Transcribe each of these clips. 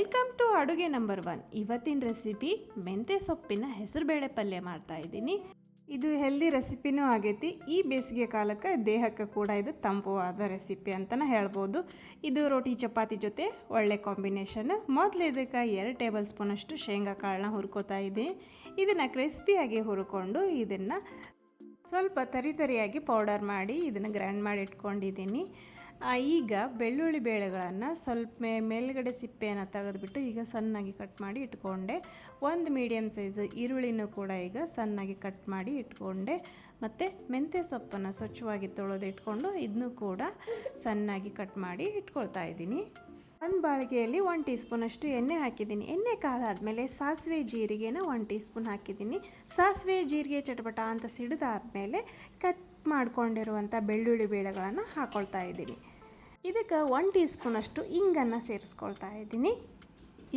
Welcome to ಅಡುಗೆ number 1. ಇವತ್ತಿನ recipe ಮೆಂತ್ಯ ಸೊಪ್ಪಿನ ಹೆಸರುಬೇಳೆ ಪಲ್ಯ ಮಾಡ್ತಾ ಇದ್ದೀನಿ. ಇದು ಹೆಲ್ದಿ ರೆಸಿಪಿನೂ ಆಗೈತಿ. ಈ ಬೇಸಿಗೆ ಕಾಲಕ್ಕೆ ದೇಹಕ್ಕೆ ಕೂಡ ಇದು ತಂಪುವಾದ ರೆಸಿಪಿ ಅಂತಲೇ ಹೇಳ್ಬೋದು. ಇದು ರೋಟಿ ಚಪಾತಿ ಜೊತೆ ಒಳ್ಳೆ ಕಾಂಬಿನೇಷನ್. ಮೊದಲು ಇದಕ್ಕೆ 2 ಟೇಬಲ್ ಸ್ಪೂನಷ್ಟು ಶೇಂಗಾ ಕಾಳನ್ನ ಹುರ್ಕೋತಾ ಇದ್ದೀನಿ. ಇದನ್ನು ಕ್ರಿಸ್ಪಿಯಾಗಿ ಹುರ್ಕೊಂಡು ಇದನ್ನು ಸ್ವಲ್ಪ ತರಿಯಾಗಿ ಪೌಡರ್ ಮಾಡಿ ಇದನ್ನು ಗ್ರೈಂಡ್ ಮಾಡಿ ಇಟ್ಕೊಂಡಿದ್ದೀನಿ. ಈಗ ಬೆಳ್ಳುಳ್ಳಿ ಬೇಳೆಗಳನ್ನು ಸ್ವಲ್ಪ ಮೇಲ್ಗಡೆ ಸಿಪ್ಪೆಯನ್ನು ತೆಗೆದುಬಿಟ್ಟು ಈಗ ಸಣ್ಣಾಗಿ ಕಟ್ ಮಾಡಿ ಇಟ್ಕೊಂಡೆ. ಒಂದು ಮೀಡಿಯಮ್ ಸೈಜು ಈರುಳ್ಳಿನೂ ಕೂಡ ಈಗ ಸಣ್ಣಾಗಿ ಕಟ್ ಮಾಡಿ ಇಟ್ಕೊಂಡೆ. ಮತ್ತು ಮೆಂತ್ಯ ಸೊಪ್ಪನ್ನು ಸ್ವಚ್ಛವಾಗಿ ತೊಳೆದು ಇಟ್ಕೊಂಡು ಇದನ್ನು ಕೂಡ ಸಣ್ಣಾಗಿ ಕಟ್ ಮಾಡಿ ಇಟ್ಕೊಳ್ತಾ ಇದ್ದೀನಿ. ಒಂದು ಬಾಳಿಗೆಯಲ್ಲಿ 1 ಟೀ ಸ್ಪೂನಷ್ಟು ಎಣ್ಣೆ ಹಾಕಿದ್ದೀನಿ. ಎಣ್ಣೆ ಕಾದಾದಮೇಲೆ ಸಾಸಿವೆ ಜೀರಿಗೆನ 1 ಟೀ ಸ್ಪೂನ್ ಹಾಕಿದ್ದೀನಿ. ಸಾಸಿವೆ ಜೀರಿಗೆ ಚಟಪಟ ಅಂತ ಸಿಡಿದಾದಮೇಲೆ ಕಟ್ ಮಾಡ್ಕೊಂಡಿರುವಂಥ ಬೆಳ್ಳುಳ್ಳಿ ಬೇಳೆಗಳನ್ನು ಹಾಕ್ಕೊಳ್ತಾ ಇದ್ದೀನಿ. ಇದಕ್ಕೆ 1 ಟೀ ಸ್ಪೂನಷ್ಟು ಇಂಗನ್ನು ಸೇರಿಸ್ಕೊಳ್ತಾ ಇದ್ದೀನಿ.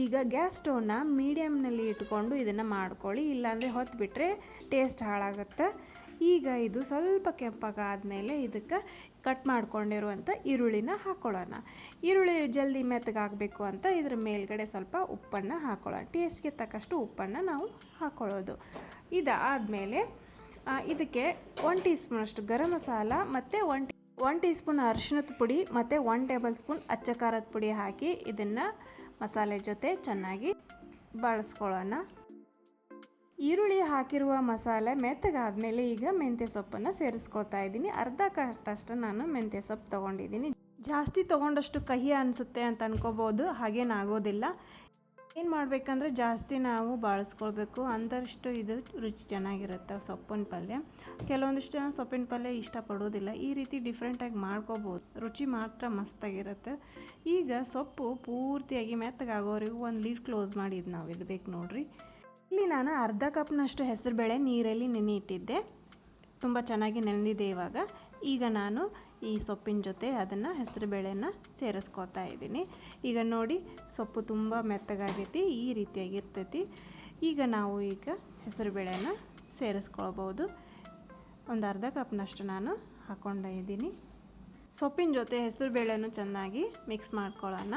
ಈಗ ಗ್ಯಾಸ್ ಸ್ಟವ್ನ ಮೀಡಿಯಮ್ನಲ್ಲಿ ಇಟ್ಕೊಂಡು ಇದನ್ನು ಮಾಡ್ಕೊಳ್ಳಿ, ಇಲ್ಲಾಂದರೆ ಹೊತ್ಬಿಟ್ರೆ ಟೇಸ್ಟ್ ಹಾಳಾಗುತ್ತೆ. ಈಗ ಇದು ಸ್ವಲ್ಪ ಕೆಂಪಗಾದಮೇಲೆ ಇದಕ್ಕೆ ಕಟ್ ಮಾಡ್ಕೊಂಡಿರುವಂಥ ಈರುಳ್ಳಿನ ಹಾಕ್ಕೊಳ್ಳೋಣ. ಈರುಳ್ಳಿ ಜಲ್ದಿ ಮೆತ್ತಗಾಗಬೇಕು ಅಂತ ಇದ್ರ ಮೇಲ್ಗಡೆ ಸ್ವಲ್ಪ ಉಪ್ಪನ್ನು ಹಾಕ್ಕೊಳ್ಳೋಣ. ಟೇಸ್ಟ್ಗೆ ತಕ್ಕಷ್ಟು ಉಪ್ಪನ್ನು ನಾವು ಹಾಕ್ಕೊಳ್ಳೋದು. ಇದಾದಮೇಲೆ ಇದಕ್ಕೆ 1 ಟೀ ಸ್ಪೂನಷ್ಟು ಗರಂ ಮಸಾಲ ಮತ್ತು 1 ಟೀ ಸ್ಪೂನ್ ಅರಿಶಿಣದ ಪುಡಿ ಮತ್ತು 1 ಟೇಬಲ್ ಸ್ಪೂನ್ ಅಚ್ಚ ಖಾರದ ಪುಡಿ ಹಾಕಿ ಇದನ್ನು ಮಸಾಲೆ ಜೊತೆ ಚೆನ್ನಾಗಿ ಬಳಸ್ಕೊಳ್ಳೋಣ. ಈರುಳ್ಳಿ ಹಾಕಿರುವ ಮಸಾಲೆ ಮೆತ್ತಗಾದ್ಮೇಲೆ ಈಗ ಮೆಂತ್ಯ ಸೊಪ್ಪನ್ನು ಸೇರಿಸ್ಕೊಳ್ತಾ ಇದ್ದೀನಿ. ಅರ್ಧ ಕಟ್ಟಷ್ಟು ನಾನು ಮೆಂತ್ಯ ಸೊಪ್ಪು ತೊಗೊಂಡಿದ್ದೀನಿ. ಜಾಸ್ತಿ ತೊಗೊಂಡಷ್ಟು ಕಹಿ ಅನಿಸುತ್ತೆ ಅಂತ ಅನ್ಕೋಬೋದು, ಹಾಗೇನಾಗೋದಿಲ್ಲ. ಏನು ಮಾಡಬೇಕಂದ್ರೆ ಜಾಸ್ತಿ ನಾವು ಬಳಸ್ಕೊಳ್ಬೇಕು, ಅಂದಷ್ಟು ಇದು ರುಚಿ ಚೆನ್ನಾಗಿರುತ್ತೆ ಸೊಪ್ಪಿನ ಪಲ್ಯ. ಕೆಲವೊಂದಿಷ್ಟು ಜನ ಸೊಪ್ಪಿನ ಪಲ್ಯ ಇಷ್ಟಪಡೋದಿಲ್ಲ. ಈ ರೀತಿ ಡಿಫ್ರೆಂಟಾಗಿ ಮಾಡ್ಕೋಬೋದು, ರುಚಿ ಮಾತ್ರ ಮಸ್ತಾಗಿರುತ್ತೆ. ಈಗ ಸೊಪ್ಪು ಪೂರ್ತಿಯಾಗಿ ಮೆತ್ತಗಾಗೋವರೆಗೂ 1 ಲೀಡ್ ಕ್ಲೋಸ್ ಮಾಡಿದ್ದು ನಾವು ಇಡಬೇಕು ನೋಡಿರಿ. ಇಲ್ಲಿ ನಾನು ಅರ್ಧ ಕಪ್ನಷ್ಟು ಹೆಸರುಬೇಳೆ ನೀರಲ್ಲಿ ನೆನೆ ಇಟ್ಟಿದ್ದೆ. ತುಂಬ ಚೆನ್ನಾಗಿ ನೆನೆದಿದೆ ಇವಾಗ. ಈಗ ನಾನು ಈ ಸೊಪ್ಪಿನ ಜೊತೆ ಅದನ್ನು ಹೆಸರುಬೇಳೆನ ಸೇರಿಸ್ಕೊತಾ ಇದ್ದೀನಿ. ಈಗ ನೋಡಿ ಸೊಪ್ಪು ತುಂಬ ಮೆತ್ತಗಾಗೈತಿ, ಈ ರೀತಿಯಾಗಿರ್ತೈತಿ. ಈಗ ನಾವು ಹೆಸರುಬೇಳೆನ ಸೇರಿಸ್ಕೊಳ್ಬೋದು. ಒಂದು ಅರ್ಧ ಕಪ್ನಷ್ಟು ನಾನು ಹಾಕ್ಕೊಂಡ ಇದ್ದೀನಿ. ಸೊಪ್ಪಿನ ಜೊತೆ ಹೆಸರುಬೇಳೆನೂ ಚೆನ್ನಾಗಿ ಮಿಕ್ಸ್ ಮಾಡ್ಕೊಳ್ಳೋಣ.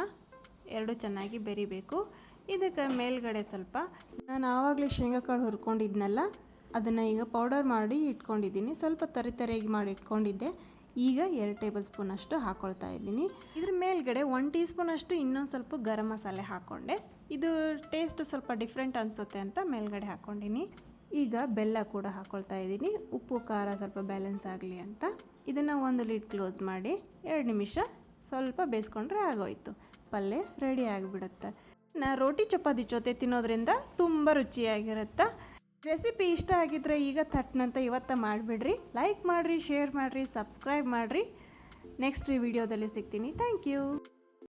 ಎರಡು ಚೆನ್ನಾಗಿ ಬೆರಿಬೇಕು. ಇದಕ್ಕೆ ಮೇಲ್ಗಡೆ ಸ್ವಲ್ಪ ನಾನು ಆವಾಗಲೇ ಶೇಂಗಾ ಕಾಳು ಹುರ್ಕೊಂಡಿದ್ನಲ್ಲ, ಅದನ್ನು ಈಗ ಪೌಡರ್ ಮಾಡಿ ಇಟ್ಕೊಂಡಿದ್ದೀನಿ. ಸ್ವಲ್ಪ ತರಿಯಾಗಿ ಮಾಡಿ ಇಟ್ಕೊಂಡಿದ್ದೆ. ಈಗ 2 ಟೇಬಲ್ ಸ್ಪೂನಷ್ಟು ಹಾಕ್ಕೊಳ್ತಾ ಇದ್ದೀನಿ. ಇದ್ರ ಮೇಲ್ಗಡೆ 1 ಟೀ ಸ್ಪೂನಷ್ಟು ಇನ್ನೊಂದು ಸ್ವಲ್ಪ ಗರಂ ಮಸಾಲೆ ಹಾಕ್ಕೊಂಡೆ. ಇದು ಟೇಸ್ಟ್ ಸ್ವಲ್ಪ ಡಿಫ್ರೆಂಟ್ ಅನಿಸುತ್ತೆ ಅಂತ ಮೇಲ್ಗಡೆ ಹಾಕ್ಕೊಂಡಿನಿ. ಈಗ ಬೆಲ್ಲ ಕೂಡ ಹಾಕ್ಕೊಳ್ತಾ ಇದ್ದೀನಿ, ಉಪ್ಪು ಖಾರ ಸ್ವಲ್ಪ ಬ್ಯಾಲೆನ್ಸ್ ಆಗಲಿ ಅಂತ. ಇದನ್ನು 1 ಲೀಡ್ ಕ್ಲೋಸ್ ಮಾಡಿ 2 ನಿಮಿಷ ಸ್ವಲ್ಪ ಬೇಯಿಸ್ಕೊಂಡ್ರೆ ಆಗೋಯ್ತು. ಪಲ್ಯ ರೆಡಿ ಆಗಿಬಿಡುತ್ತೆ. ರೋಟಿ ಚಪಾತಿ ಜೊತೆ ತಿನ್ನೋದ್ರಿಂದ ತುಂಬ ರುಚಿಯಾಗಿರುತ್ತೆ. ರೆಸಿಪಿ ಇಷ್ಟ ಆಗಿದ್ದರೆ ಈಗ ಥಟ್ನಂತ ಇವತ್ತು ಮಾಡಿಬಿಡ್ರಿ. ಲೈಕ್ ಮಾಡಿರಿ, ಶೇರ್ ಮಾಡಿರಿ, ಸಬ್ಸ್ಕ್ರೈಬ್ ಮಾಡಿರಿ. ನೆಕ್ಸ್ಟ್ ವಿಡಿಯೋದಲ್ಲಿ ಸಿಗ್ತೀನಿ. Thank you.